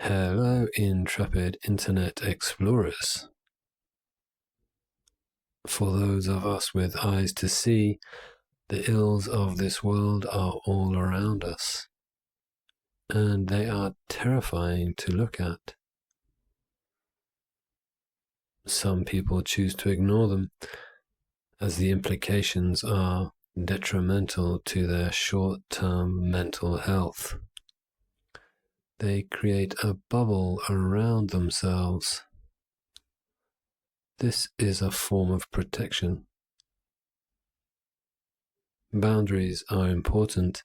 Hello, intrepid Internet Explorers. For those of us with eyes to see, the ills of this world are all around us, and they are terrifying to look at. Some people choose to ignore them, as the implications are detrimental to their short-term mental health. They create a bubble around themselves. This is a form of protection. Boundaries are important,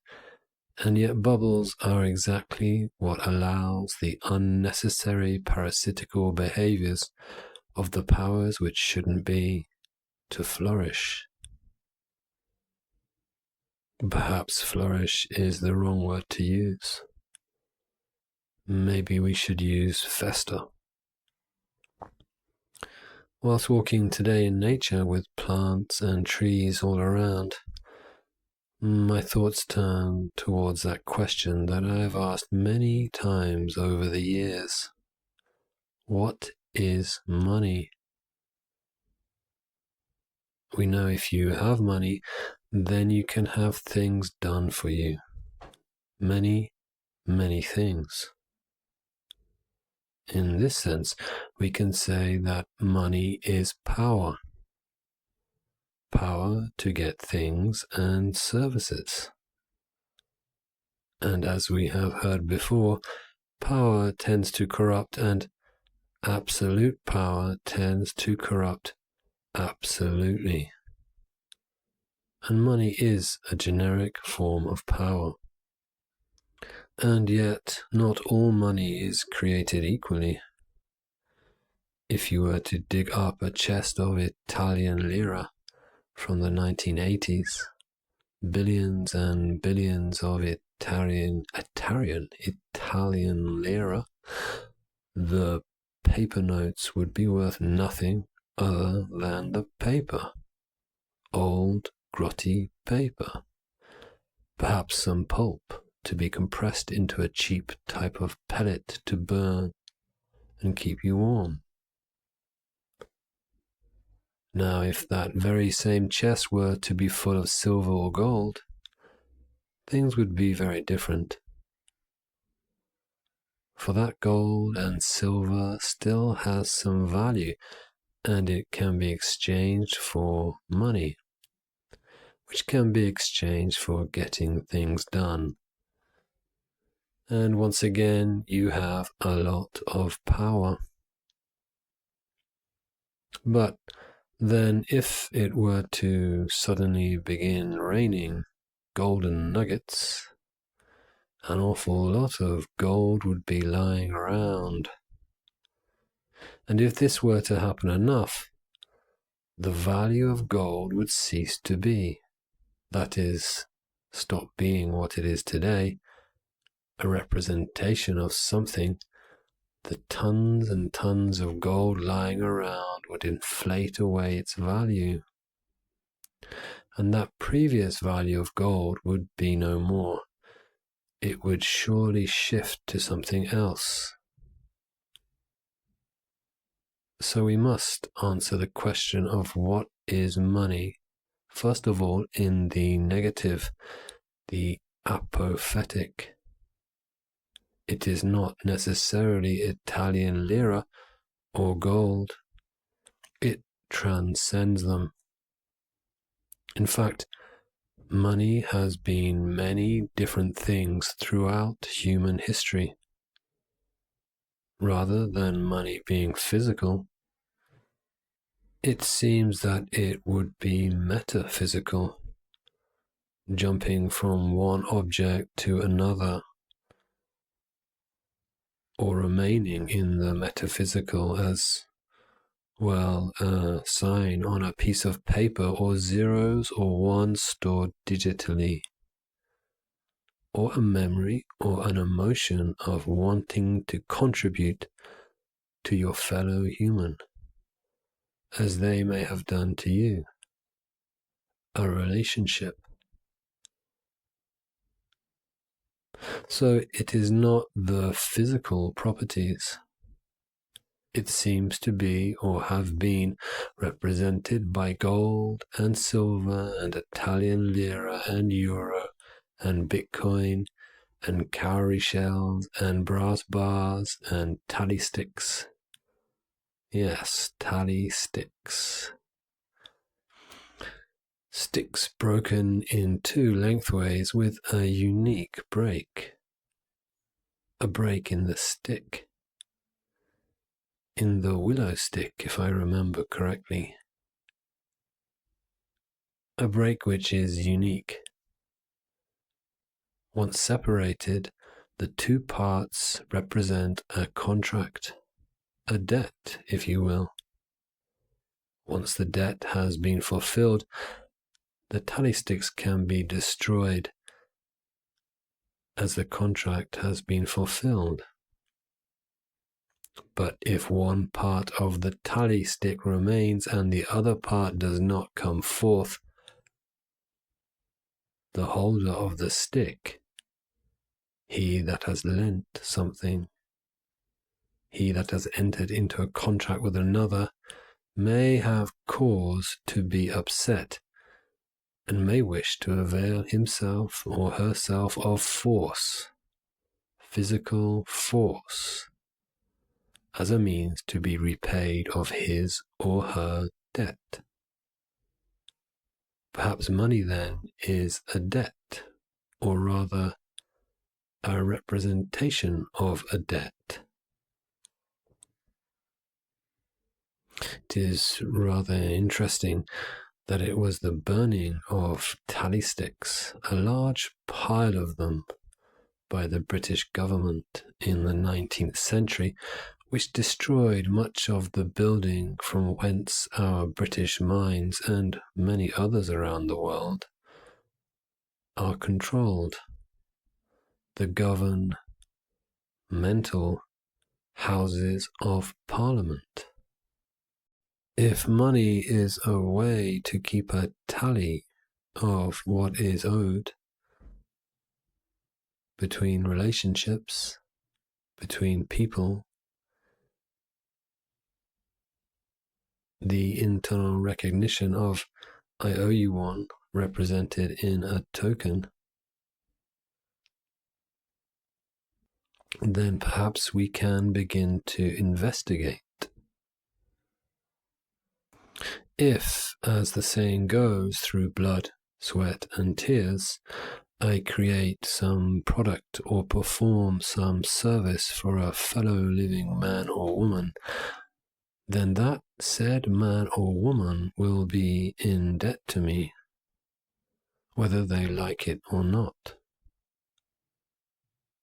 and yet bubbles are exactly what allows the unnecessary parasitical behaviors of the powers which shouldn't be to flourish. Perhaps flourish is the wrong word to use. Maybe we should use fester. Whilst walking today in nature with plants and trees all around, my thoughts turn towards that question that I have asked many times over the years. What is money? We know if you have money, then you can have things done for you. Many, many things. In this sense, we can say that money is power. Power to get things and services. And as we have heard before, power tends to corrupt, and absolute power tends to corrupt absolutely. And money is a generic form of power. And yet, not all money is created equally. If you were to dig up a chest of Italian lira from the 1980s, billions and billions of Italian lira, the paper notes would be worth nothing other than the paper. Old, grotty paper. Perhaps some pulp to be compressed into a cheap type of pellet to burn and keep you warm. Now, if that very same chest were to be full of silver or gold, things would be very different. For that gold and silver still has some value, and it can be exchanged for money, which can be exchanged for getting things done. And once again, you have a lot of power. But then if it were to suddenly begin raining golden nuggets, an awful lot of gold would be lying around. And if this were to happen enough, the value of gold would cease to be. That is, stop being what it is today, a representation of something. The tons and tons of gold lying around would inflate away its value. And that previous value of gold would be no more. It would surely shift to something else. So we must answer the question of what is money, first of all in the negative, the apophatic. It is not necessarily Italian lira or gold. It transcends them. In fact, money has been many different things throughout human history. Rather than money being physical, it seems that it would be metaphysical, jumping from one object to another, or remaining in the metaphysical as, well, a sign on a piece of paper, or zeros or ones stored digitally, or a memory or an emotion of wanting to contribute to your fellow human, as they may have done to you. A relationship. So it is not the physical properties. It seems to be or have been represented by gold and silver and Italian lira and euro and Bitcoin and cowrie shells and brass bars and tally sticks. Yes, tally sticks. Sticks broken in two lengthways with a unique break. A break in the stick. In the willow stick, if I remember correctly. A break which is unique. Once separated, the two parts represent a contract, a debt, if you will. Once the debt has been fulfilled, the tally sticks can be destroyed as the contract has been fulfilled. But if one part of the tally stick remains and the other part does not come forth, the holder of the stick, he that has lent something, he that has entered into a contract with another, may have cause to be upset and may wish to avail himself or herself of force, physical force, as a means to be repaid of his or her debt. Perhaps money then is a debt, or rather a representation of a debt. It is rather interesting that it was the burning of tally sticks, a large pile of them, by the British government in the 19th century, which destroyed much of the building from whence our British mines and many others around the world are controlled. The governmental Houses of Parliament. If money is a way to keep a tally of what is owed between relationships, between people, the internal recognition of I owe you one represented in a token, then perhaps we can begin to investigate. If, as the saying goes, through blood, sweat, and tears, I create some product or perform some service for a fellow living man or woman, then that said man or woman will be in debt to me, whether they like it or not.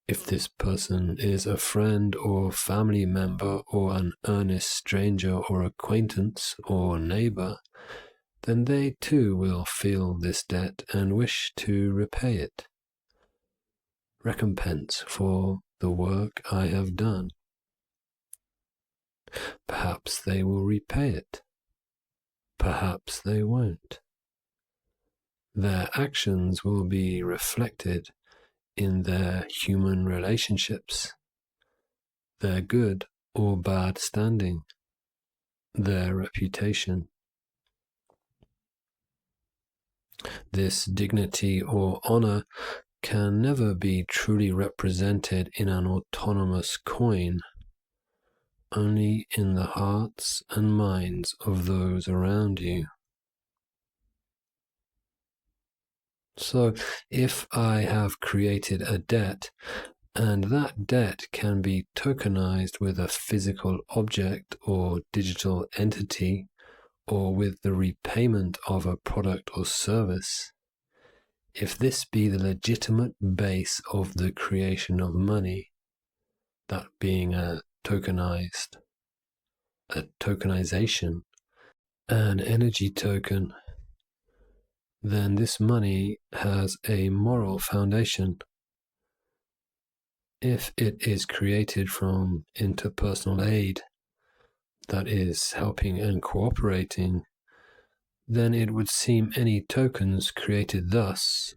If this person is a friend or family member or an earnest stranger or acquaintance or neighbor, then they too will feel this debt and wish to repay it. Recompense for the work I have done. Perhaps they will repay it. Perhaps they won't. Their actions will be reflected in their human relationships, their good or bad standing, their reputation. This dignity or honor can never be truly represented in an autonomous coin, only in the hearts and minds of those around you. So, if I have created a debt, and that debt can be tokenized with a physical object or digital entity, or with the repayment of a product or service, if this be the legitimate base of the creation of money, that being a tokenization, an energy token, then this money has a moral foundation. If it is created from interpersonal aid, that is, helping and cooperating, then it would seem any tokens created thus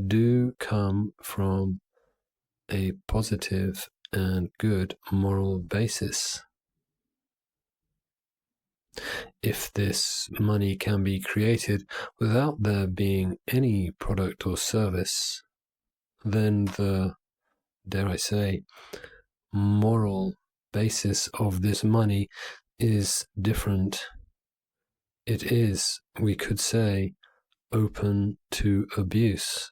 do come from a positive and good moral basis. If this money can be created without there being any product or service, then the, dare I say, moral basis of this money is different. It is, we could say, open to abuse.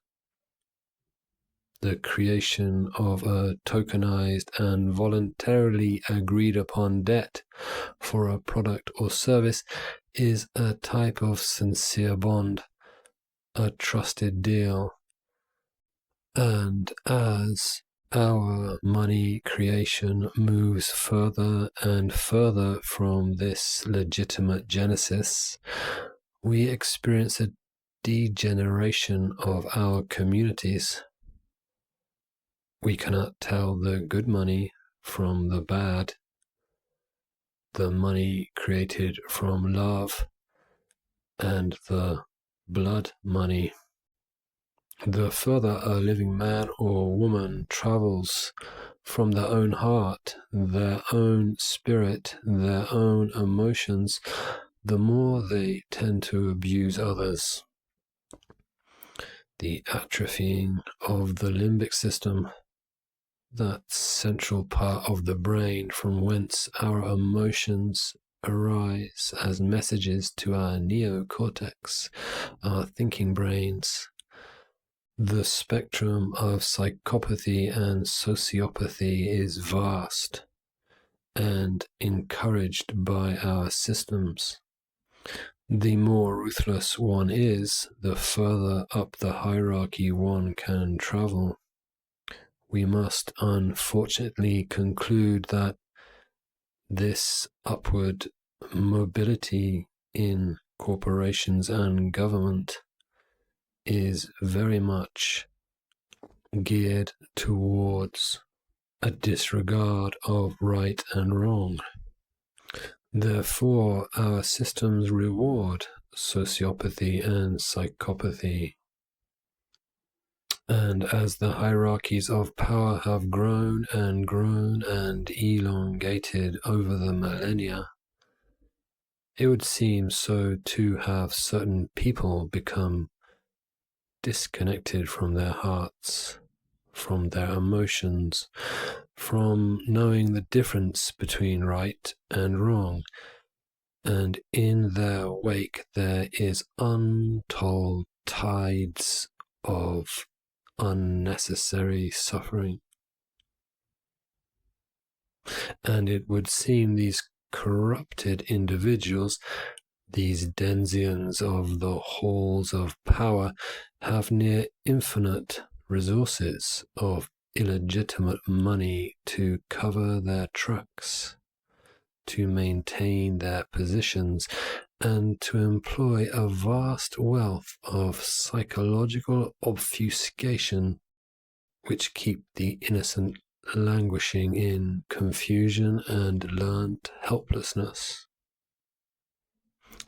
The creation of a tokenized and voluntarily agreed upon debt for a product or service is a type of sincere bond, a trusted deal. And as our money creation moves further and further from this legitimate genesis, we experience a degeneration of our communities. We cannot tell the good money from the bad, the money created from love, and the blood money. The further a living man or woman travels from their own heart, their own spirit, their own emotions, the more they tend to abuse others. The atrophying of the limbic system, that central part of the brain from whence our emotions arise as messages to our neocortex, our thinking brains. The spectrum of psychopathy and sociopathy is vast and encouraged by our systems. The more ruthless one is, the further up the hierarchy one can travel. We must unfortunately conclude that this upward mobility in corporations and government is very much geared towards a disregard of right and wrong. Therefore, our systems reward sociopathy and psychopathy. And as the hierarchies of power have grown and elongated over the millennia, it would seem so too have certain people become disconnected from their hearts, from their emotions, from knowing the difference between right and wrong, and in their wake there is untold tides of unnecessary suffering. And it would seem these corrupted individuals, these denizens of the halls of power, have near infinite resources of illegitimate money to cover their tracks, to maintain their positions, and to employ a vast wealth of psychological obfuscation which keep the innocent languishing in confusion and learned helplessness.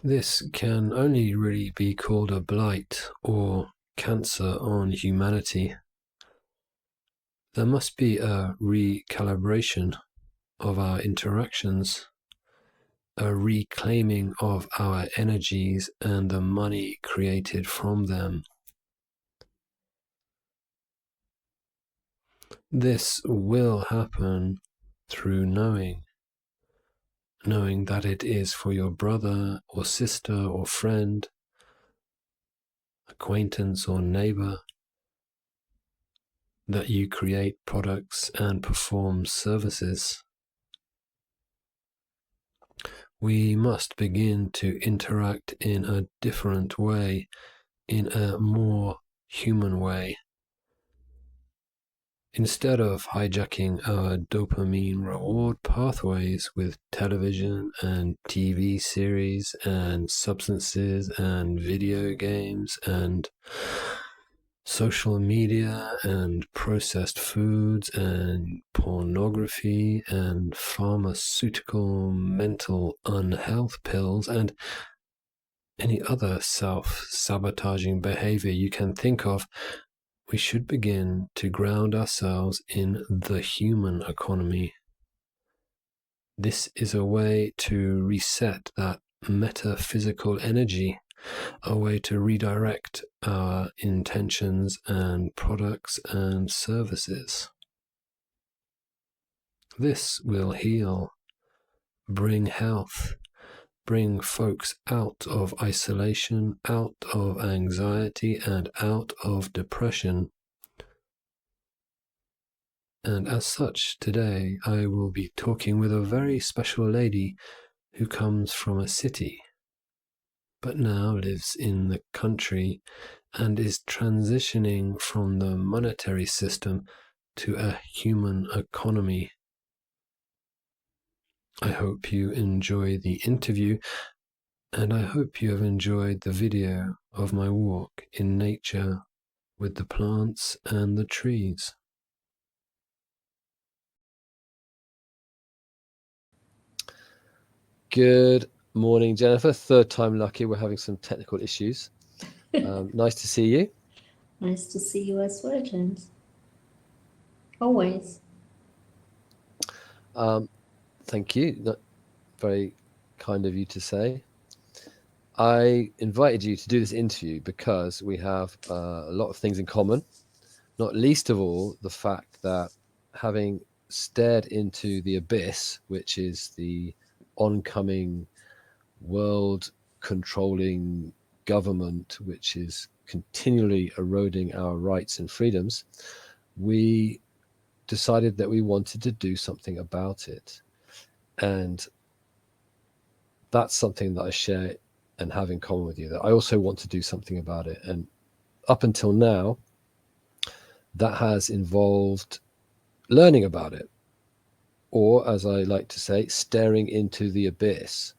This can only really be called a blight or cancer on humanity. There must be a recalibration of our interactions, a reclaiming of our energies and the money created from them. This will happen through knowing that it is for your brother or sister or friend, acquaintance or neighbor, that you create products and perform services. We must begin to interact in a different way, in a more human way. Instead of hijacking our dopamine reward pathways with television and TV series and substances and video games and social media and processed foods and pornography and pharmaceutical mental unhealth pills and any other self-sabotaging behavior you can think of, we should begin to ground ourselves in the human economy. This is a way to reset that metaphysical energy, a way to redirect our intentions and products and services. This will heal, bring health, bring folks out of isolation, out of anxiety, and out of depression. And as such, today I will be talking with a very special lady who comes from a city, but now lives in the country and is transitioning from the monetary system to a human economy. I hope you enjoy the interview, and I hope you have enjoyed the video of my walk in nature with the plants and the trees. Good morning, Jennifer. Third time lucky. We're having some technical issues. Nice to see you. Nice to see you as well, James. Always. Thank you. Very kind of you to say. I invited you to do this interview because we have a lot of things in common, not least of all the fact that having stared into the abyss, which is the oncoming world controlling government, which is continually eroding our rights and freedoms, we decided that we wanted to do something about it. And that's something that I share and have in common with you, that I also want to do something about it. And up until now, that has involved learning about it, or as I like to say, staring into the abyss.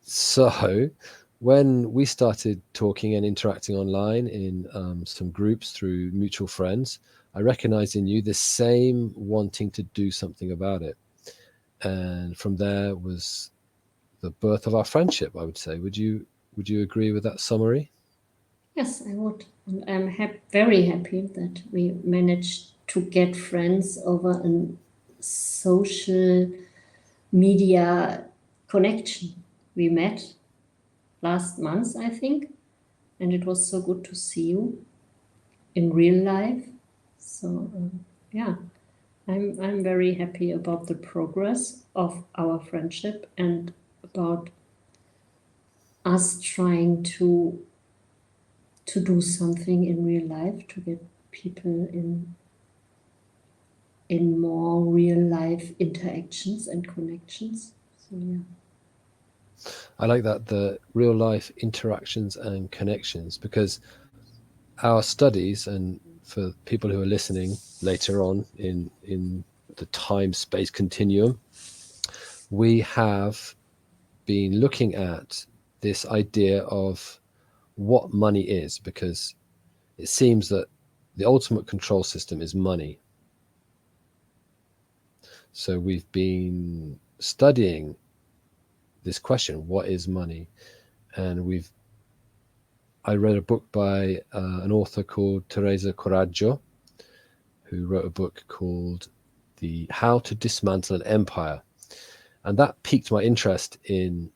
So when we started talking and interacting online in some groups through mutual friends, I recognized in you the same wanting to do something about it. And from there was the birth of our friendship, I would say. Would you agree with that summary? Yes, I would. And I'm very happy that we managed to get friends over a social media connection. We met last month, I think, and it was so good to see you in real life. So, yeah, I'm very happy about the progress of our friendship and about us trying to do something in real life to get people in more real life interactions and connections. So yeah. I like that, the real life interactions and connections, because our studies, and for people who are listening later on in the time space continuum, we have been looking at this idea of what money is, because it seems that the ultimate control system is money. So we've been studying this question, what is money? And I read a book by an author called Tereza Coraggio, who wrote a book called The How to Dismantle an Empire. And that piqued my interest in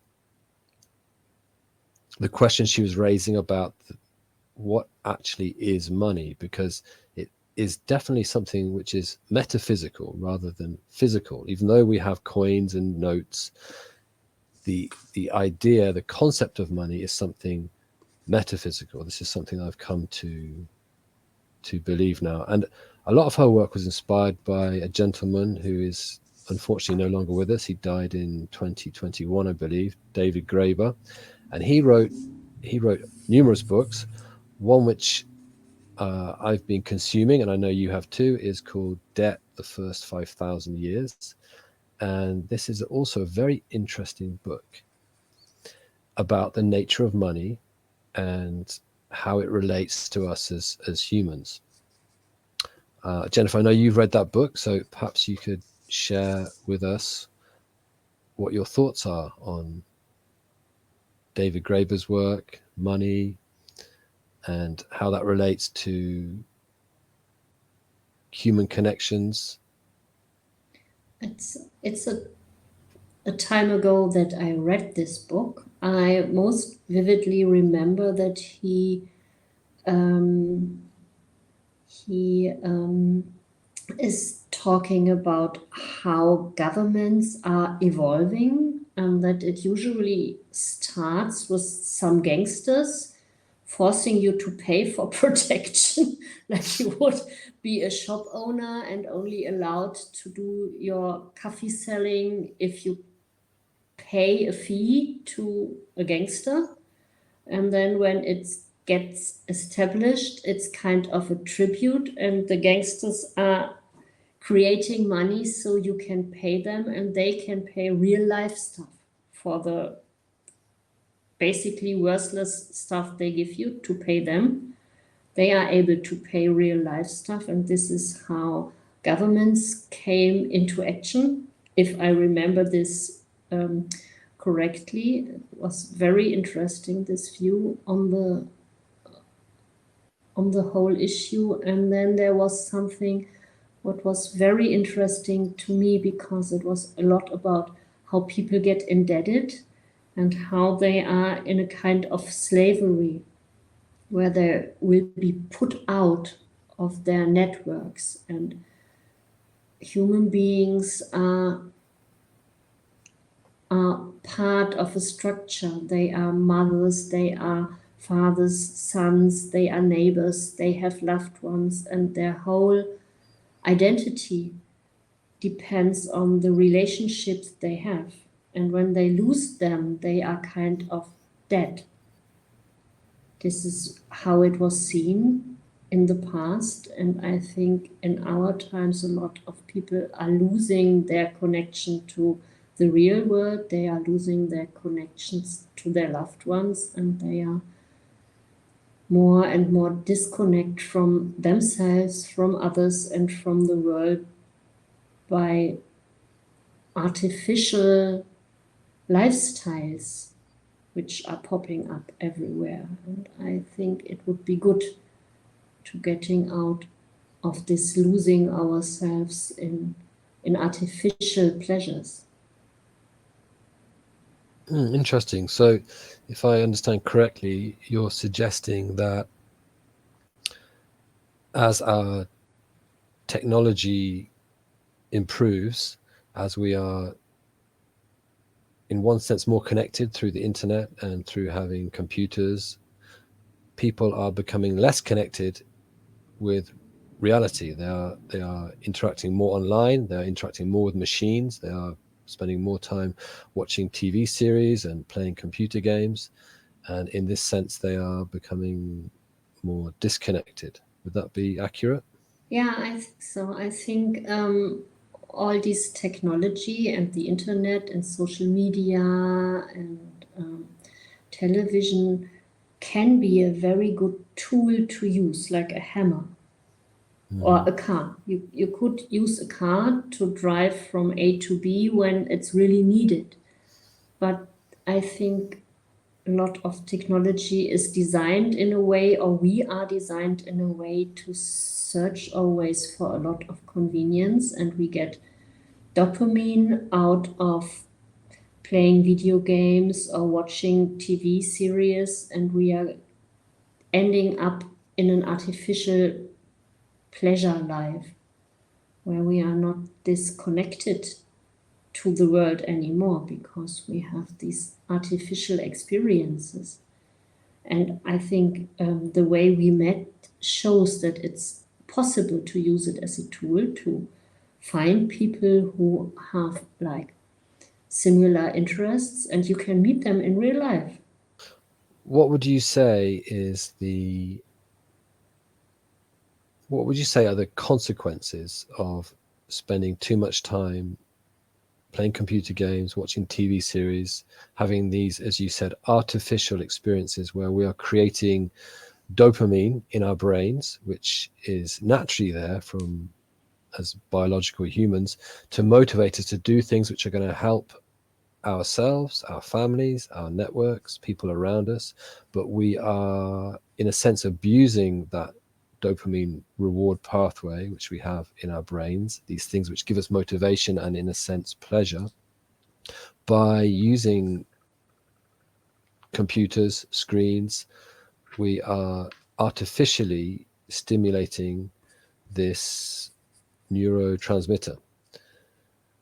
the question she was raising about what actually is money, because it is definitely something which is metaphysical rather than physical. Even though we have coins and notes, the idea, the concept of money is something metaphysical. This is something I've come to believe now. And a lot of her work was inspired by a gentleman who is unfortunately no longer with us. He died in 2021, I believe, David Graeber. And he wrote numerous books. One which I've been consuming, and I know you have too, is called Debt, the First 5,000 Years. And this is also a very interesting book about the nature of money and how it relates to us as humans. Jennifer, I know you've read that book, so perhaps you could share with us what your thoughts are on David Graeber's work, money, and how that relates to human connections? It's a time ago that I read this book. I most vividly remember that he is talking about how governments are evolving, and that it usually starts with some gangsters forcing you to pay for protection, like you would be a shop owner and only allowed to do your coffee selling if you pay a fee to a gangster. And then when it gets established, it's kind of a tribute, and the gangsters are creating money so you can pay them, and they can pay real life stuff for the basically worthless stuff they give you to pay them. They are able to pay real life stuff, and this is how governments came into action. If I remember this correctly, it was very interesting, this view on the whole issue. And then there was something what was very interesting to me, because it was a lot about how people get indebted and how they are in a kind of slavery where they will be put out of their networks, and human beings are part of a structure. They are mothers, they are fathers, sons, they are neighbors, they have loved ones, and their whole identity depends on the relationships they have. And when they lose them, they are kind of dead. This is how it was seen in the past. And I think in our times, a lot of people are losing their connection to the real world. They are losing their connections to their loved ones, and they are more and more disconnect from themselves, from others, and from the world by artificial lifestyles which are popping up everywhere. And I think it would be good to getting out of this losing ourselves in artificial pleasures. Interesting. So if I understand correctly, you're suggesting that as our technology improves, as we are in one sense more connected through the internet and through having computers, people are becoming less connected with reality. They are interacting more online, they're interacting more with machines, they are spending more time watching TV series and playing computer games, and in this sense they are becoming more disconnected. Would that be accurate? Yeah, I think so. I think all this technology and the internet and social media and television can be a very good tool to use, like a hammer or a car. You could use a car to drive from A to B when it's really needed. But I think a lot of technology is designed in a way, or we are designed in a way, to search always for a lot of convenience, and we get dopamine out of playing video games or watching TV series, and we are ending up in an artificial pleasure life where we are not disconnected to the world anymore because we have these artificial experiences. And I think the way we met shows that it's possible to use it as a tool to find people who have like similar interests, and you can meet them in real life. What would you say are the consequences of spending too much time playing computer games, watching TV series, having these, as you said, artificial experiences where we are creating dopamine in our brains, which is naturally there from as biological humans to motivate us to do things which are going to help ourselves, our families, our networks, people around us, but we are in a sense abusing that dopamine reward pathway which we have in our brains, these things which give us motivation and in a sense pleasure, by using computers, screens, we are artificially stimulating this neurotransmitter.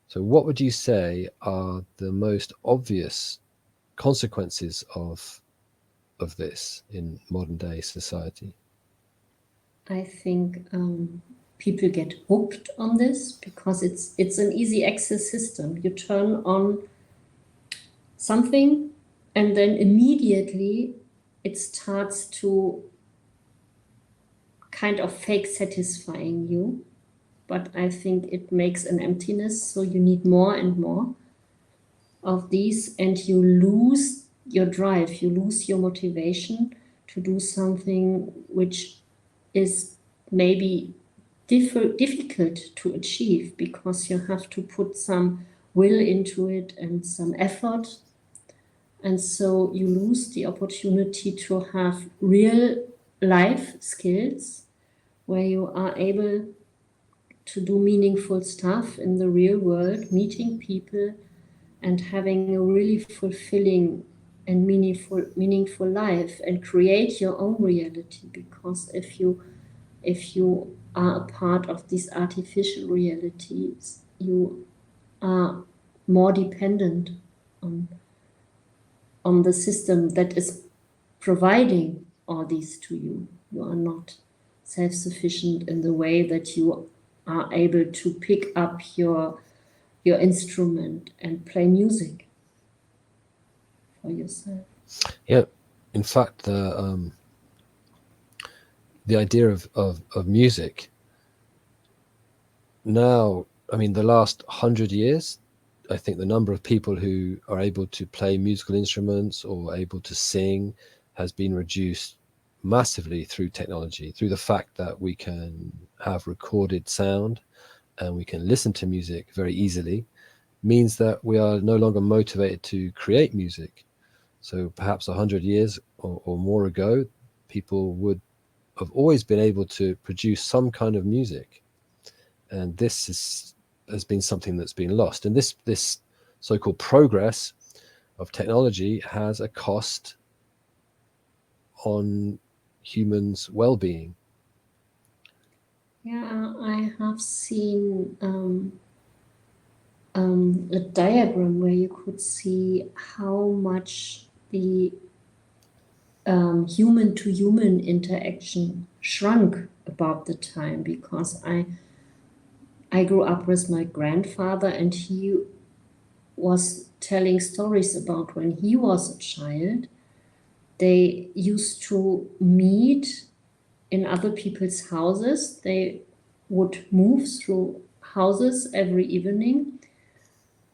So what would you say are the most obvious consequences of this in modern day society? I think people get hooked on this because it's an easy access system. You turn on something and then immediately it starts to kind of fake satisfying you. But I think it makes an emptiness, so you need more and more of these, and you lose your drive, you lose your motivation to do something which is maybe difficult to achieve, because you have to put some will into it and some effort. And so you lose the opportunity to have real life skills where you are able to do meaningful stuff in the real world, meeting people and having a really fulfilling and meaningful life, and create your own reality. Because if you are a part of these artificial realities, you are more dependent on the system that is providing all these to you. You are not self-sufficient in the way that you are able to pick up your instrument and play music for yourself. Yeah, in fact, the idea of music now, I mean, the last 100 years, I think the number of people who are able to play musical instruments or able to sing has been reduced massively through technology, through the fact that we can have recorded sound and we can listen to music very easily, means that we are no longer motivated to create music. So perhaps 100 years or more ago, people would have always been able to produce some kind of music. And this has been something that's been lost. And this so-called progress of technology has a cost on humans' well-being. Yeah, I have seen a diagram where you could see how much the human-to-human interaction shrunk about the time, because I grew up with my grandfather, and he was telling stories about when he was a child. They used to meet in other people's houses. They would move through houses every evening,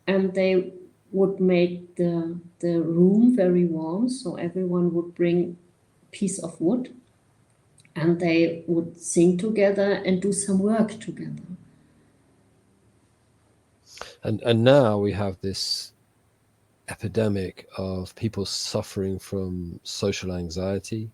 and they would make the room very warm, so everyone would bring a piece of wood, and they would sing together and do some work together. And now we have this epidemic of people suffering from social anxiety,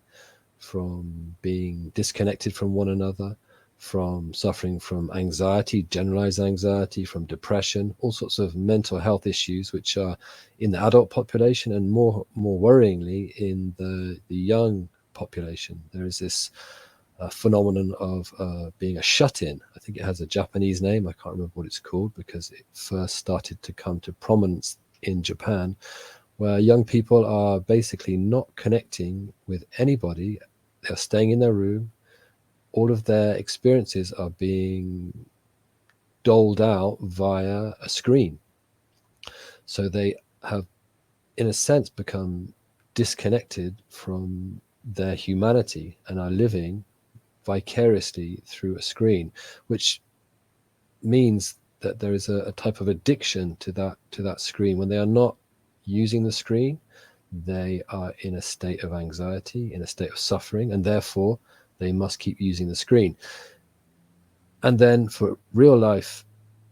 from being disconnected from one another, from suffering from anxiety, generalized anxiety, from depression, all sorts of mental health issues, which are in the adult population, and more worryingly in the young population. There is this phenomenon of being a shut-in. I think it has a Japanese name. I can't remember what it's called, because it first started to come to prominence in Japan, where young people are basically not connecting with anybody. They're staying in their room. All of their experiences are being doled out via a screen. So they have, in a sense, become disconnected from their humanity and are living vicariously through a screen, which means that there is a type of addiction to that screen. When they are not using the screen, they are in a state of anxiety, in a state of suffering, and therefore they must keep using the screen. And then for real life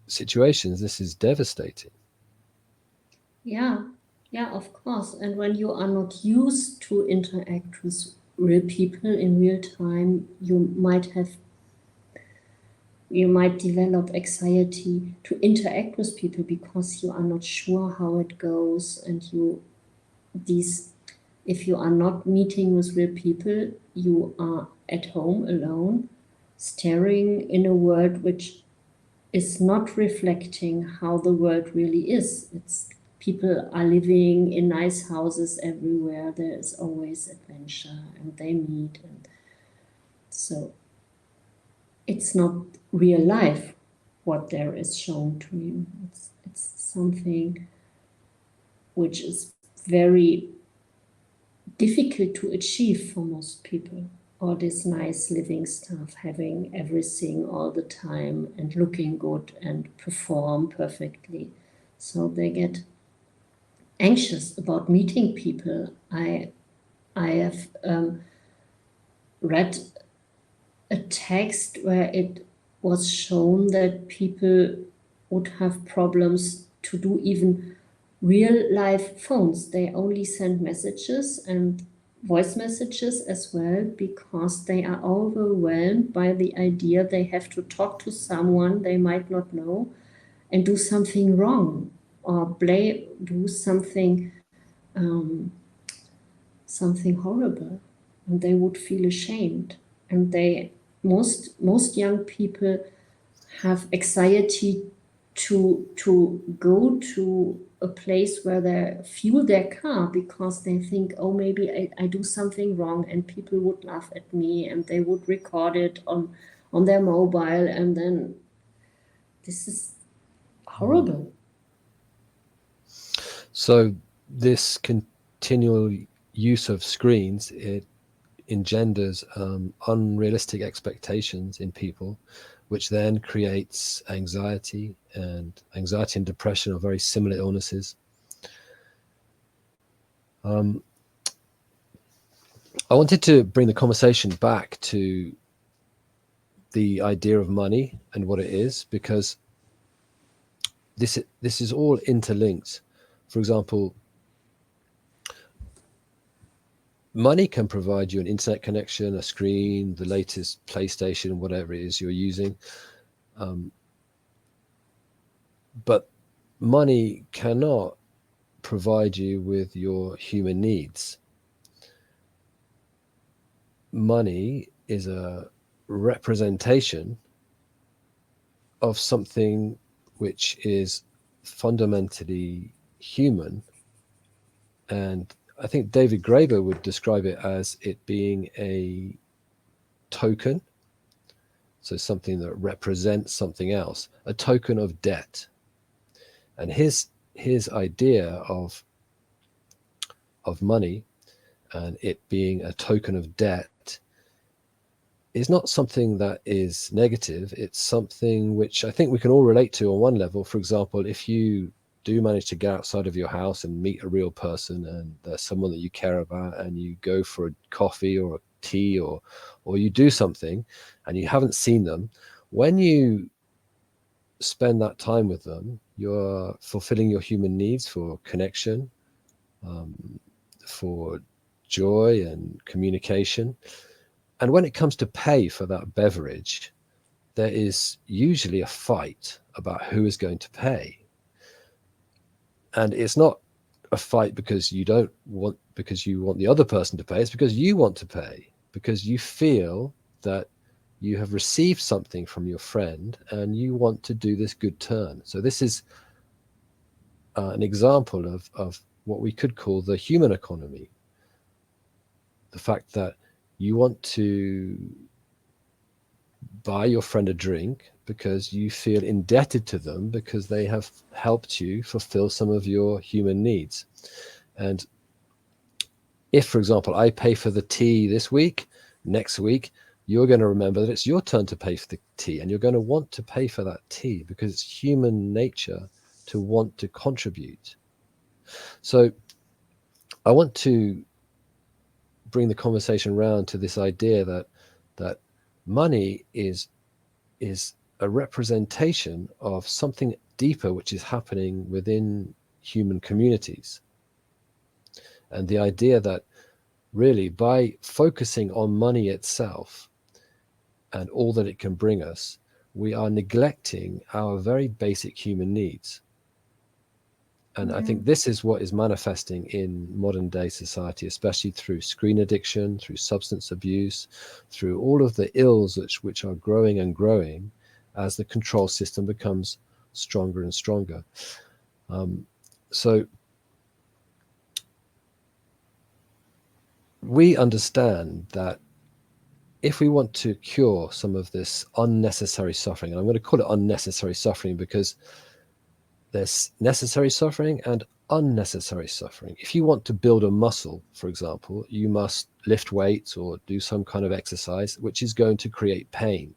situations, this is devastating. Yeah, of course. And when you are not used to interact with real people in real time, you might develop anxiety to interact with people because you are not sure how it goes, and if you are not meeting with real people, you are at home alone, staring in a world which is not reflecting how the world really is. People are living in nice houses everywhere. There is always adventure, and they meet, and so it's not real life what there is shown to you. It's something which is very difficult to achieve for most people. All this nice living stuff, having everything all the time and looking good and perform perfectly. So they get anxious about meeting people. I have read a text where it was shown that people would have problems to do even real life phones. They only send messages and voice messages as well because they are overwhelmed by the idea they have to talk to someone they might not know and do something wrong or do something something horrible, and they would feel ashamed. And most young people have anxiety to go to a place where they fuel their car because they think, oh, maybe I do something wrong and people would laugh at me and they would record it on their mobile, and then this is horrible. So this continual use of screens, it engenders unrealistic expectations in people, which then creates anxiety, and depression are very similar illnesses. I wanted to bring the conversation back to the idea of money and what it is, because this is all interlinked. For example, money can provide you an internet connection, a screen, the latest PlayStation, whatever it is you're using. But money cannot provide you with your human needs. Money is a representation of something which is fundamentally human. And I think David Graeber would describe it as it being a token. So something that represents something else, a token of debt. And his idea of money and it being a token of debt is not something that is negative. It's something which I think we can all relate to on one level. For example, if you do manage to get outside of your house and meet a real person, and there's someone that you care about, and you go for a coffee or a tea, or you do something and you haven't seen them, when you spend that time with them, you're fulfilling your human needs for connection, for joy and communication. And when it comes to pay for that beverage, there is usually a fight about who is going to pay. And it's not a fight because you want the other person to pay. It's because you want to pay, because you feel that you have received something from your friend and you want to do this good turn. So this is an example of what we could call the human economy. The fact that you want to buy your friend a drink because you feel indebted to them because they have helped you fulfill some of your human needs. And if, for example, I pay for the tea this week, next week, you're going to remember that it's your turn to pay for the tea, and you're going to want to pay for that tea because it's human nature to want to contribute. So I want to bring the conversation around to this idea that money is a representation of something deeper which is happening within human communities. And the idea that really, by focusing on money itself and all that it can bring us, we are neglecting our very basic human needs. And I think this is what is manifesting in modern day society, especially through screen addiction, through substance abuse, through all of the ills which are growing and growing as the control system becomes stronger and stronger. So we understand that if we want to cure some of this unnecessary suffering, and I'm going to call it unnecessary suffering because there's necessary suffering and unnecessary suffering. If you want to build a muscle, for example, you must lift weights or do some kind of exercise, which is going to create pain.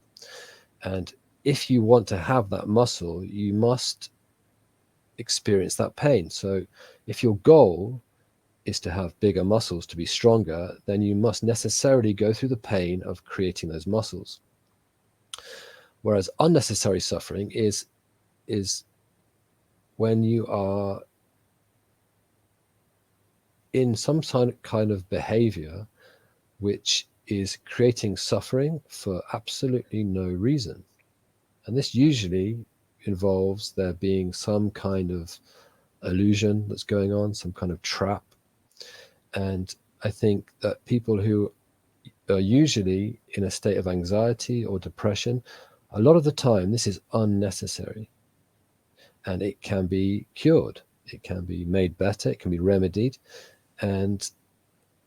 And if you want to have that muscle, you must experience that pain. So if your goal is to have bigger muscles, to be stronger, then you must necessarily go through the pain of creating those muscles. Whereas unnecessary suffering is when you are in some kind of behavior which is creating suffering for absolutely no reason. And this usually involves there being some kind of illusion that's going on, some kind of trap. And I think that people who are usually in a state of anxiety or depression, a lot of the time this is unnecessary. And it can be cured, it can be made better, it can be remedied. And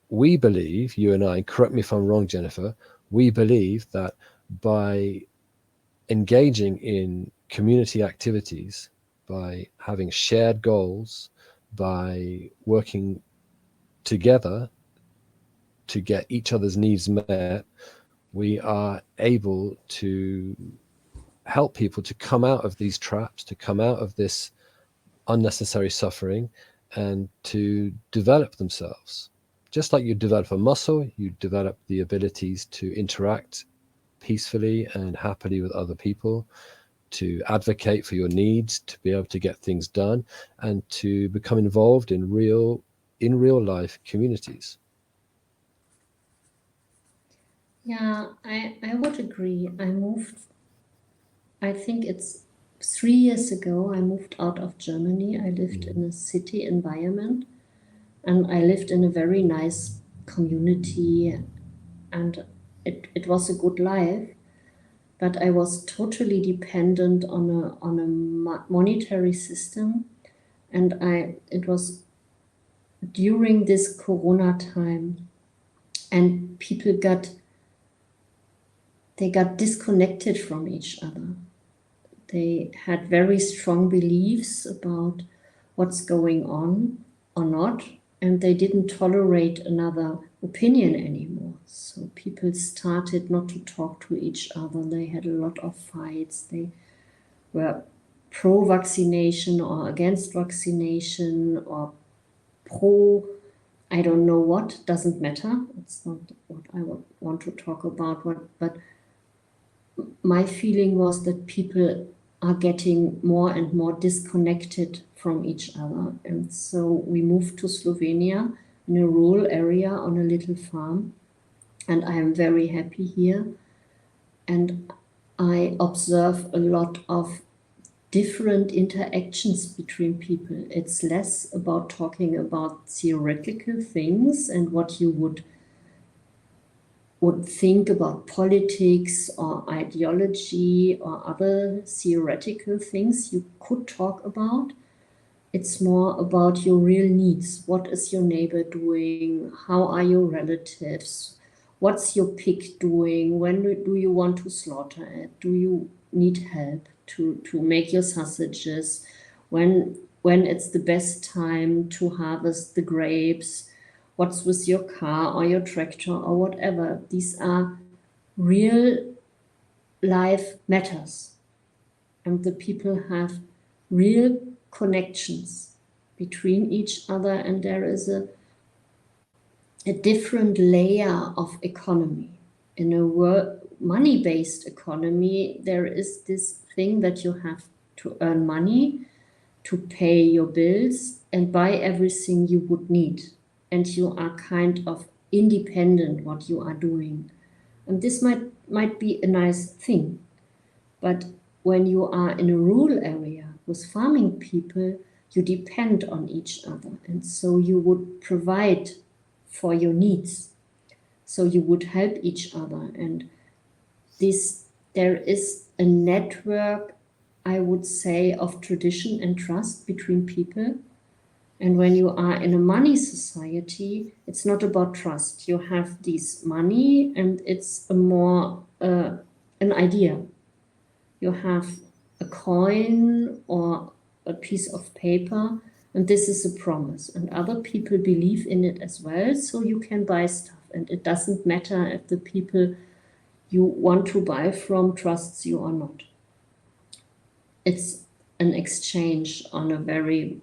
we believe, you and I, correct me if I'm wrong, Jennifer, we believe that by engaging in community activities, by having shared goals, by working together to get each other's needs met, we are able to help people to come out of these traps, to come out of this unnecessary suffering, and to develop themselves. Just like you develop a muscle, you develop the abilities to interact peacefully and happily with other people, to advocate for your needs, to be able to get things done, and to become involved in real life communities. Yeah, I would agree. I think it's 3 years ago, I moved out of Germany. I lived in a city environment, and I lived in a very nice community, and it was a good life. But I was totally dependent on a monetary system, and it was during this Corona time, and people got disconnected from each other. They had very strong beliefs about what's going on or not, and they didn't tolerate another opinion anymore. So people started not to talk to each other. They had a lot of fights. They were pro-vaccination or against vaccination or pro, I don't know what, doesn't matter. It's not what I want to talk about. But my feeling was that people are getting more and more disconnected from each other. And so we moved to Slovenia in a rural area on a little farm. And I am very happy here. And I observe a lot of different interactions between people. It's less about talking about theoretical things and what you would think about politics or ideology or other theoretical things you could talk about. It's more about your real needs. What is your neighbor doing? How are your relatives? What's your pig doing? When do you want to slaughter it? Do you need help to make your sausages? When it's the best time to harvest the grapes? What's with your car or your tractor or whatever? These are real life matters. And the people have real connections between each other, and there is a different layer of economy. In a money-based economy, there is this thing that you have to earn money to pay your bills and buy everything you would need. And you are kind of independent what you are doing. And this might be a nice thing. But when you are in a rural area with farming people, you depend on each other. And so you would provide for your needs. So you would help each other. And there is a network, I would say, of tradition and trust between people. And when you are in a money society, it's not about trust. You have this money, and it's a more an idea. You have a coin or a piece of paper, and this is a promise. And other people believe in it as well, so you can buy stuff. And it doesn't matter if the people you want to buy from trusts you or not. It's an exchange on a very,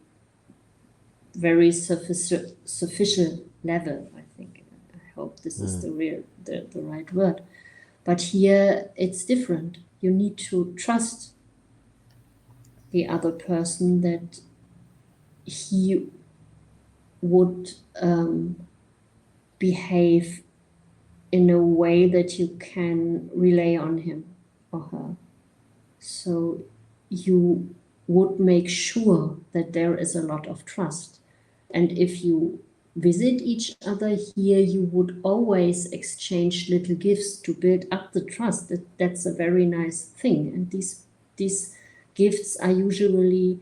very superficial level, I think. I hope this is the right word. But here it's different. You need to trust the other person that he would behave in a way that you can rely on him or her. So you would make sure that there is a lot of trust. And if you visit each other here, you would always exchange little gifts to build up the trust. That's a very nice thing. And these gifts are usually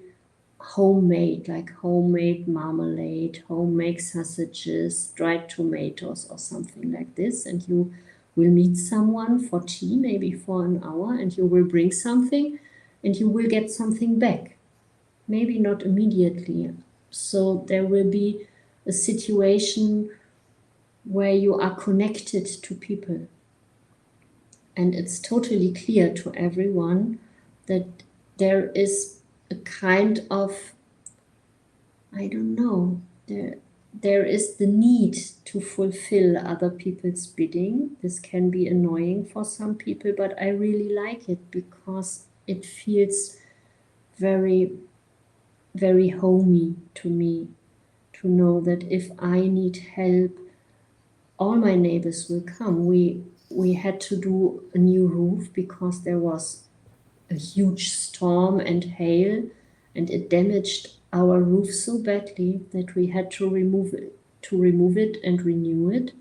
homemade, like homemade marmalade, homemade sausages, dried tomatoes, or something like this. And you will meet someone for tea, maybe for an hour, and you will bring something, and you will get something back. Maybe not immediately. So there will be a situation where you are connected to people. And it's totally clear to everyone that there is a kind of, I don't know, there is the need to fulfill other people's bidding. This can be annoying for some people, but I really like it because it feels very, very homey to me, to know that if I need help, all my neighbors will come. We had to do a new roof because there was a huge storm and hail, and it damaged our roof so badly that we had to remove it and renew it.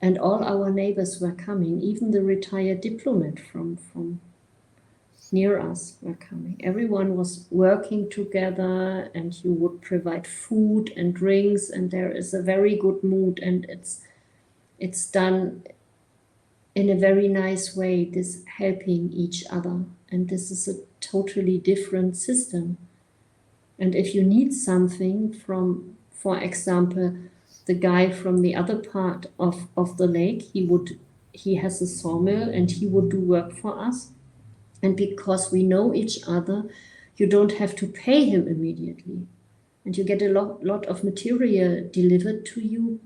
And all our neighbors were coming, even the retired diplomat from near us were coming. Everyone was working together, and you would provide food and drinks, and there is a very good mood, and it's done in a very nice way, this helping each other. And this is a totally different system. And if you need something from, for example, the guy from the other part of the lake, he has a sawmill and he would do work for us. And because we know each other, you don't have to pay him immediately. And you get a lot of material delivered to you,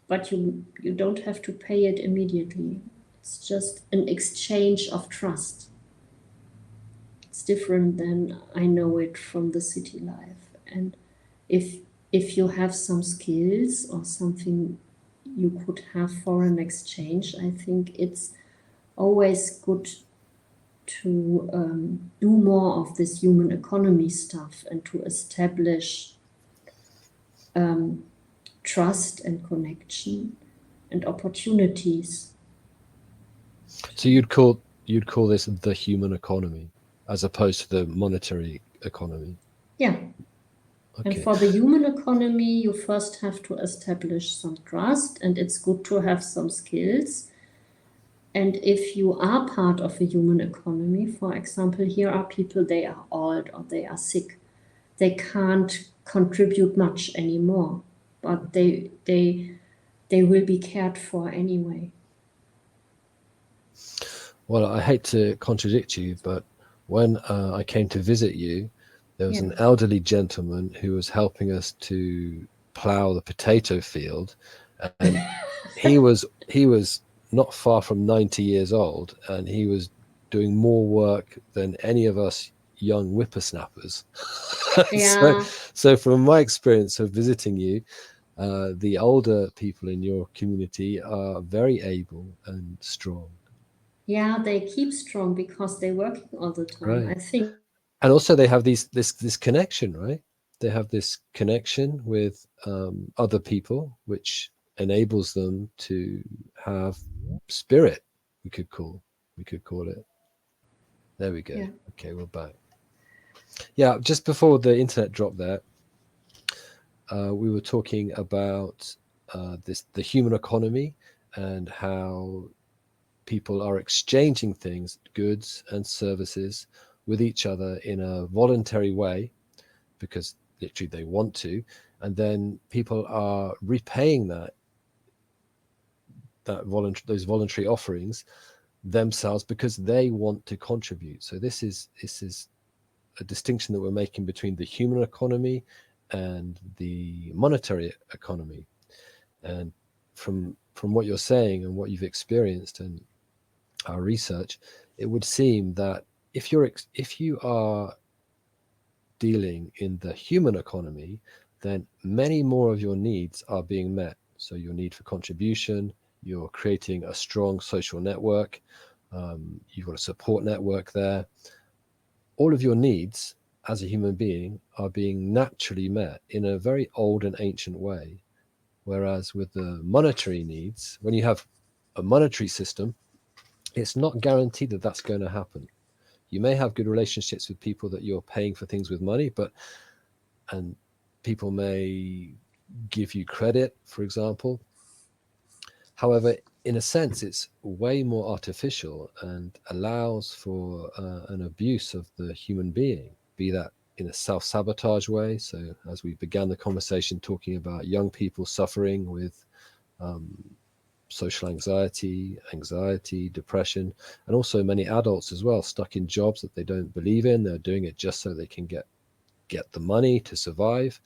but you don't have to pay it immediately. It's just an exchange of trust. It's different than I know it from the city life. And if you have some skills or something you could have for an exchange, I think it's always good to do more of this human economy stuff and to establish trust and connection and opportunities. So you'd call this the human economy as opposed to the monetary economy? Yeah. Okay. And for the human economy, you first have to establish some trust, and it's good to have some skills. And if you are part of a human economy, for example, here are people, they are old or they are sick. They can't contribute much anymore, but they will be cared for anyway. Well, I hate to contradict you, but when I came to visit you, there was an elderly gentleman who was helping us to plow the potato field, and he was not far from 90 years old, and he was doing more work than any of us young whippersnappers. Yeah. So from my experience of visiting you, the older people in your community are very able and strong. Yeah, they keep strong because they're working all the time. Right. I think. And also they have this connection, right? They have this connection with other people, which enables them to have spirit. We could call it. There we go. Yeah. Okay, we're back. Yeah, just before the internet dropped there, we were talking about the human economy and how people are exchanging things, goods and services, with each other in a voluntary way because literally they want to, and then people are repaying those voluntary offerings themselves because they want to contribute. So this is a distinction that we're making between the human economy and the monetary economy. And from what you're saying and what you've experienced and our research, it would seem that if you are dealing in the human economy, then many more of your needs are being met. So your need for contribution, you're creating a strong social network, you've got a support network there. All of your needs as a human being are being naturally met in a very old and ancient way. Whereas with the monetary needs, when you have a monetary system, it's not guaranteed that that's going to happen. You may have good relationships with people that you're paying for things with money, and people may give you credit, for example. However, in a sense, it's way more artificial and allows for an abuse of the human being, be that in a self-sabotage way. So as we began the conversation talking about young people suffering with social anxiety, depression, and also many adults as well, stuck in jobs that they don't believe in. They're doing it just so they can get the money to survive.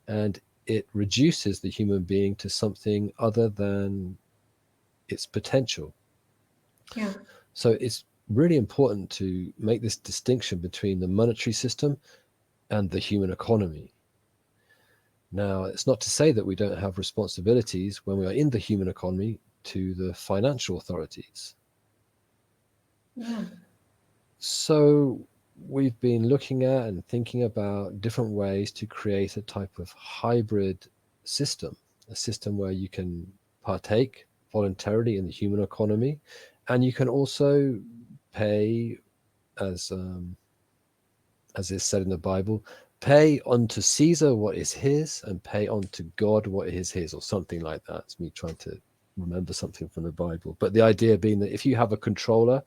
And it reduces the human being to something other than its potential. Yeah. So it's really important to make this distinction between the monetary system and the human economy. Now, it's not to say that we don't have responsibilities when we are in the human economy to the financial authorities. Yeah. So we've been looking at and thinking about different ways to create a type of hybrid system, a system where you can partake voluntarily in the human economy, and you can also pay, as is said in the Bible, pay unto Caesar what is his, and pay unto God what is his, or something like that. It's me trying to remember something from the Bible. But the idea being that if you have a controller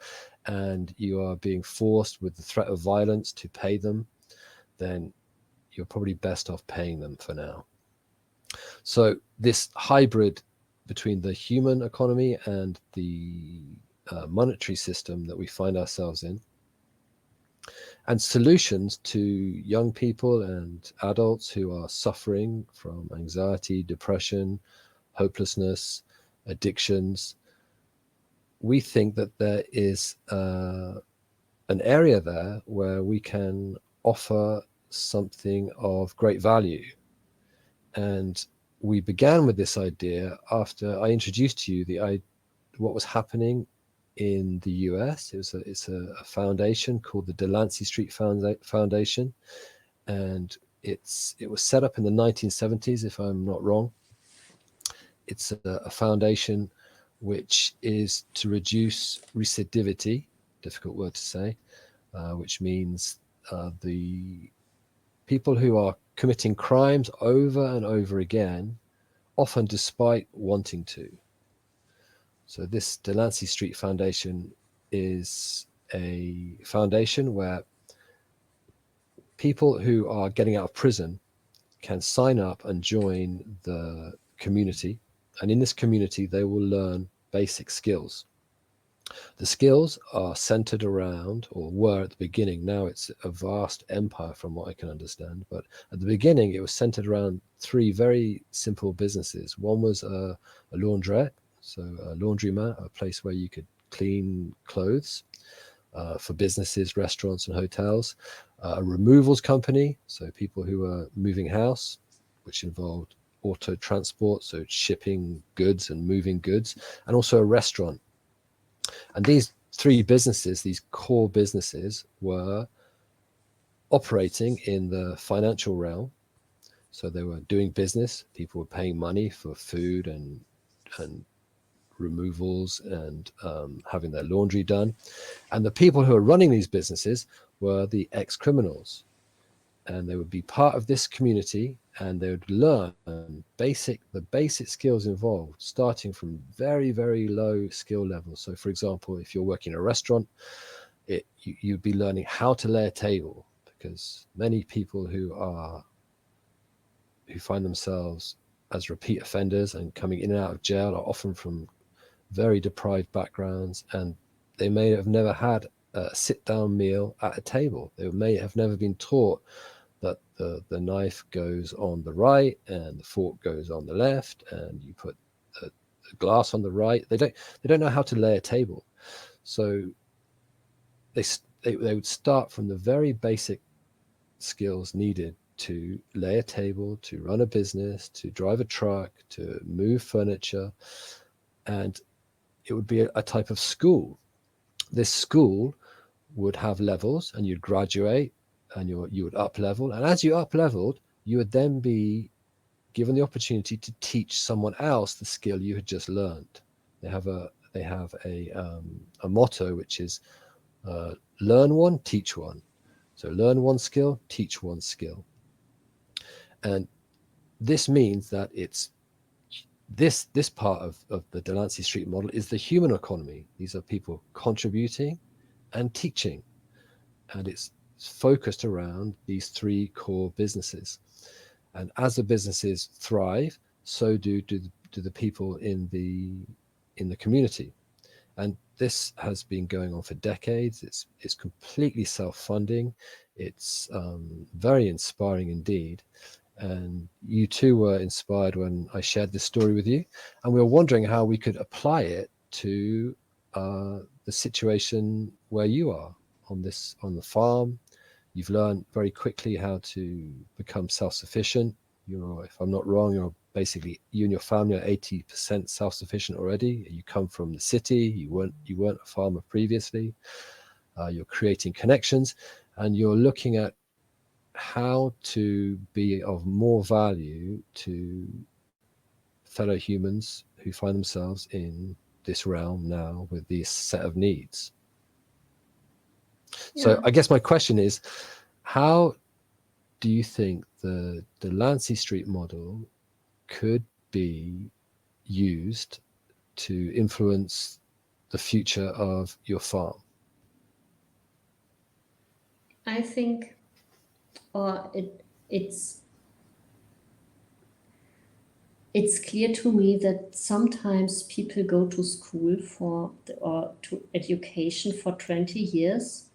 and you are being forced with the threat of violence to pay them, then you're probably best off paying them for now. So this hybrid between the human economy and the monetary system that we find ourselves in, and solutions to young people and adults who are suffering from anxiety, depression, hopelessness, addictions. We think that there is an area there where we can offer something of great value. And we began with this idea after I introduced to you what was happening in the US. It's a foundation called the Delancey Street Foundation, and it was set up in the 1970s, if I'm not wrong. It's a foundation which is to reduce recidivity, difficult word to say, which means the people who are committing crimes over and over again, often despite wanting to. So this Delancey Street Foundation is a foundation where people who are getting out of prison can sign up and join the community. And in this community, they will learn basic skills. The skills are centered around, or were at the beginning, now it's a vast empire from what I can understand, but at the beginning it was centered around three very simple businesses. One was a laundrette, so a laundromat, a place where you could clean clothes for businesses, restaurants and hotels. A removals company, so people who are moving house, which involved auto transport, so shipping goods and moving goods, and also a restaurant. And these three businesses, these core businesses, were operating in the financial realm. So they were doing business. People were paying money for food and removals and having their laundry done. And the people who were running these businesses were the ex-criminals. And they would be part of this community, and they would learn the basic skills involved, starting from very, very low skill levels. So for example, if you're working in a restaurant, you'd be learning how to lay a table, because many people who find themselves as repeat offenders and coming in and out of jail are often from very deprived backgrounds, and they may have never had a sit-down meal at a table. They may have never been taught that the knife goes on the right and the fork goes on the left, and you put the glass on the right. They don't know how to lay a table. So they would start from the very basic skills needed to lay a table, to run a business, to drive a truck, to move furniture. And it would be a type of school. This school would have levels, and you'd graduate, and you would up level. And as you up leveled, you would then be given the opportunity to teach someone else the skill you had just learned. They have a motto, which is learn one, teach one. So learn one skill, teach one skill. And this means that it's this part of the Delancey Street model is the human economy. These are people contributing and teaching, and it's focused around these three core businesses. And as the businesses thrive, so do the people in the community. And this has been going on for decades. It's completely self-funding. It's very inspiring indeed. And you too were inspired when I shared this story with you, and we were wondering how we could apply it to the situation where you are on the farm. You've learned very quickly how to become self-sufficient. If I'm not wrong, basically, you and your family are 80% self-sufficient already. You come from the city. You weren't a farmer previously. You're creating connections, and you're looking at how to be of more value to fellow humans who find themselves in this realm now with this set of needs. Yeah. So I guess my question is, how do you think the Delancey Street model could be used to influence the future of your farm? I think, it's clear to me that sometimes people go to school or to education for 20 years,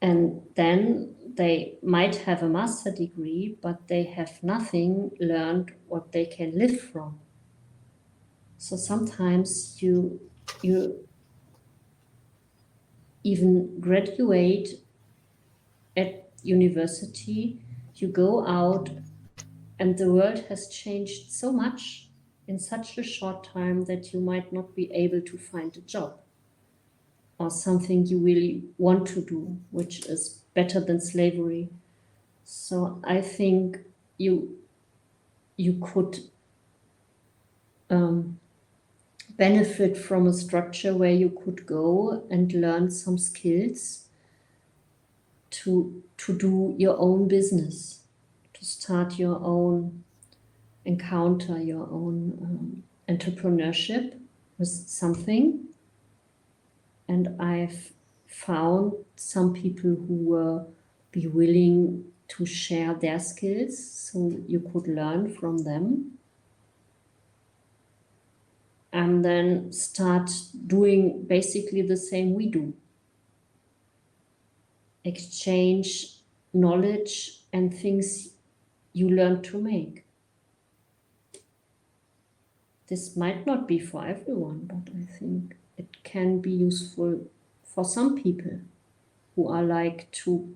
and then they might have a master degree, but they have nothing learned what they can live from. So sometimes you even graduate at university, you go out, and the world has changed so much in such a short time that you might not be able to find a job or something you really want to do, which is better than slavery. So I think you could benefit from a structure where you could go and learn some skills to do your own business, to start your own, encounter your own entrepreneurship with something. And I've found some people who will be willing to share their skills, so you could learn from them. And then start doing basically the same we do. Exchange knowledge and things you learn to make. This might not be for everyone, but I think it can be useful for some people who are like to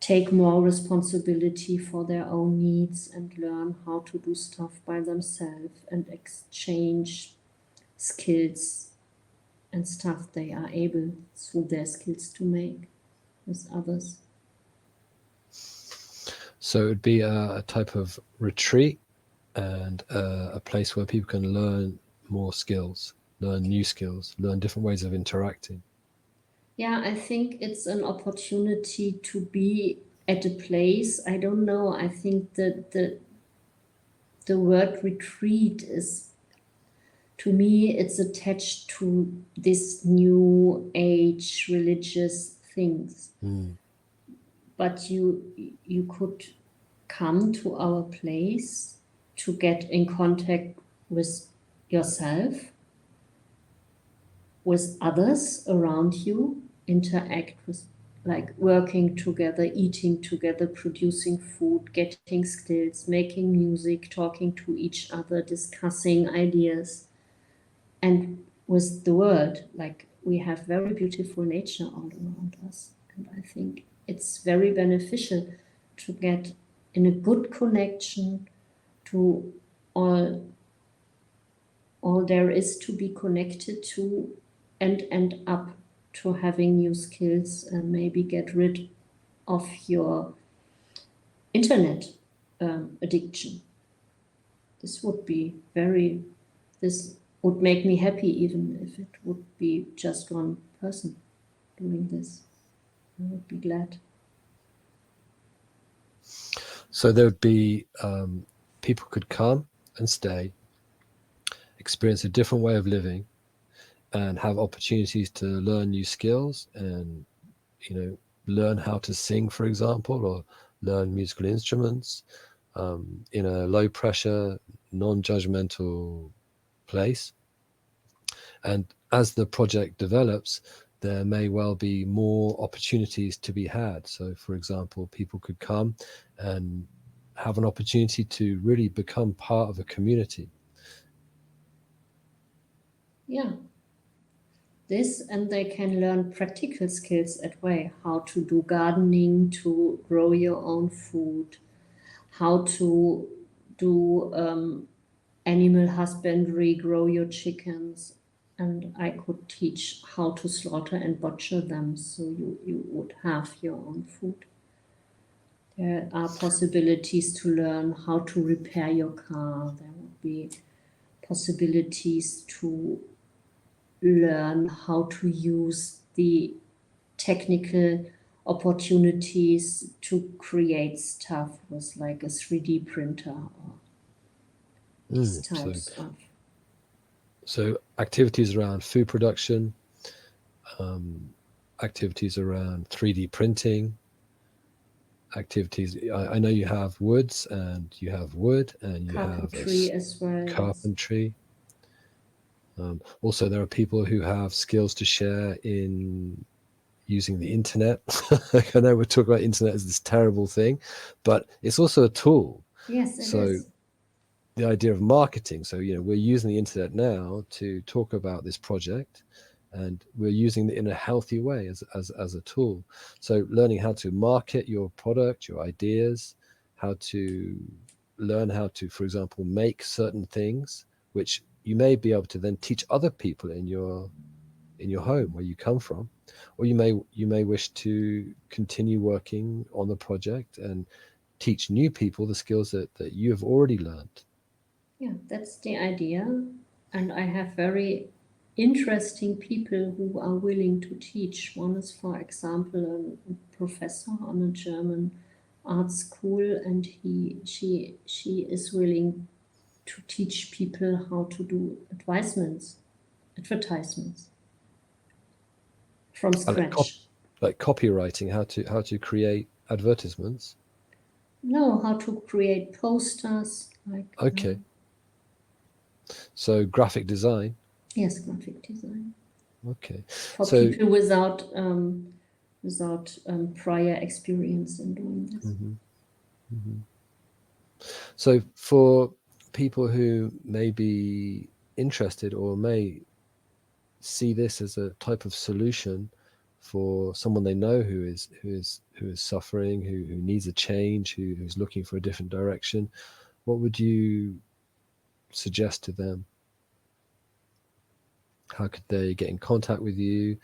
take more responsibility for their own needs and learn how to do stuff by themselves and exchange skills and stuff they are able through their skills to make with others. So it would be a type of retreat and a place where people can learn more skills, learn new skills, learn different ways of interacting. Yeah, I think it's an opportunity to be at a place. I don't know. I think that the word retreat is, to me, it's attached to this new age religious things. But you could come to our place to get in contact with yourself, with others around you, interact with, like, working together, eating together, producing food, getting skills, making music, talking to each other, discussing ideas, and with the world. Like, we have very beautiful nature all around us, and I think it's very beneficial to get in a good connection to all there is to be connected to, and end up to having new skills and maybe get rid of your internet addiction. This would make me happy, even if it would be just one person doing this. I would be glad. So there would be people could come and stay, experience a different way of living, and have opportunities to learn new skills and, learn how to sing, for example, or learn musical instruments in a low pressure, non-judgmental place. And as the project develops, there may well be more opportunities to be had. So, for example, people could come and have an opportunity to really become part of a community. Yeah. This, and they can learn practical skills at way, how to do gardening, to grow your own food, how to do animal husbandry, grow your chickens, and I could teach how to slaughter and butcher them, so you would have your own food. There are possibilities to learn how to repair your car. There would be possibilities to learn how to use the technical opportunities to create stuff with, like, a 3D printer or these types of. So activities around food production, activities around 3D printing, activities. I know you have woods and you have wood and you carpentry have as well. carpentry. Also, there are people who have skills to share in using the internet. I know we're talking about internet as this terrible thing, but it's also a tool. Yes, it so is. The idea of marketing. So, we're using the internet now to talk about this project, and we're using it in a healthy way as a tool. So learning how to market your product, your ideas, how to learn how to, for example, make certain things, which you may be able to then teach other people in your home where you come from, or you may wish to continue working on the project and teach new people the skills that you have already learned. Yeah, that's the idea. And I have very interesting people who are willing to teach. One is, for example, a professor on a German art school, and she is willing to teach people how to do advertisements from scratch. Like copywriting, how to create advertisements. No, how to create posters, like. Okay. So graphic design. Yes, graphic design. Okay. For people without prior experience in doing this. So for people who may be interested or may see this as a type of solution for someone they know who is suffering, who needs a change, who's looking for a different direction, what would you suggest to them? How could they get in contact with you?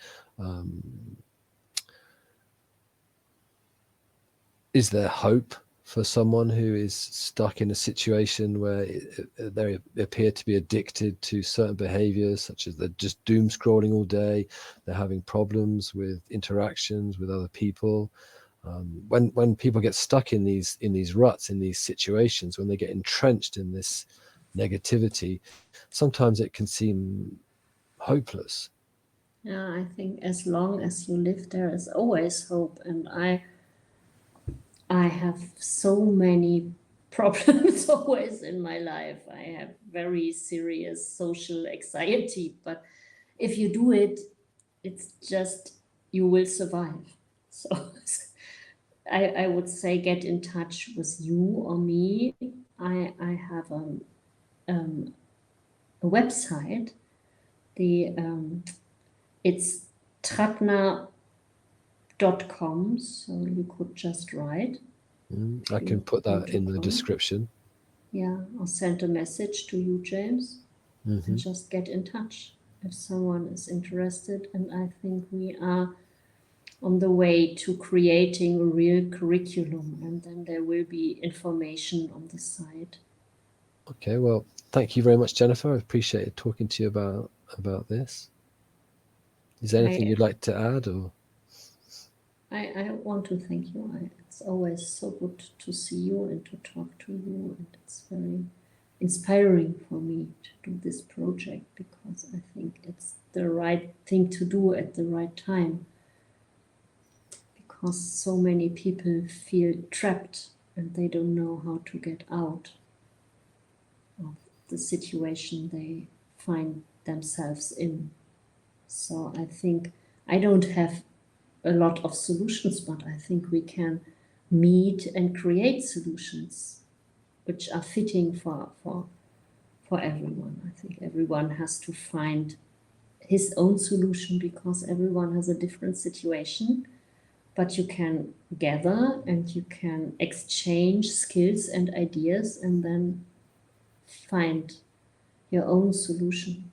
Is there hope for someone who is stuck in a situation where they appear to be addicted to certain behaviors, such as they're just doom scrolling all day, they're having problems with interactions with other people? When people get stuck in these ruts, in these situations, when they get entrenched in this negativity, sometimes it can seem hopeless. Yeah, I think as long as you live, there is always hope. And I have so many problems always in my life. I have very serious social anxiety, but if you do it, it's just you will survive. So I would say get in touch with you or me. I have a website. It's tratna.com, so you could just write. I can put that in the description. Yeah, I'll send a message to you, James, and just get in touch if someone is interested. And I think we are on the way to creating a real curriculum, and then there will be information on the site. Okay, well, thank you very much, Jennifer. I appreciated talking to you about this. Is there anything you'd like to add, or? I want to thank you. It's always so good to see you and to talk to you, and it's very inspiring for me to do this project, because I think it's the right thing to do at the right time, because so many people feel trapped and they don't know how to get out of the situation they find themselves in. So I think I don't have a lot of solutions, but I think we can meet and create solutions which are fitting for everyone. I think everyone has to find his own solution, because everyone has a different situation, but you can gather and you can exchange skills and ideas and then find your own solution.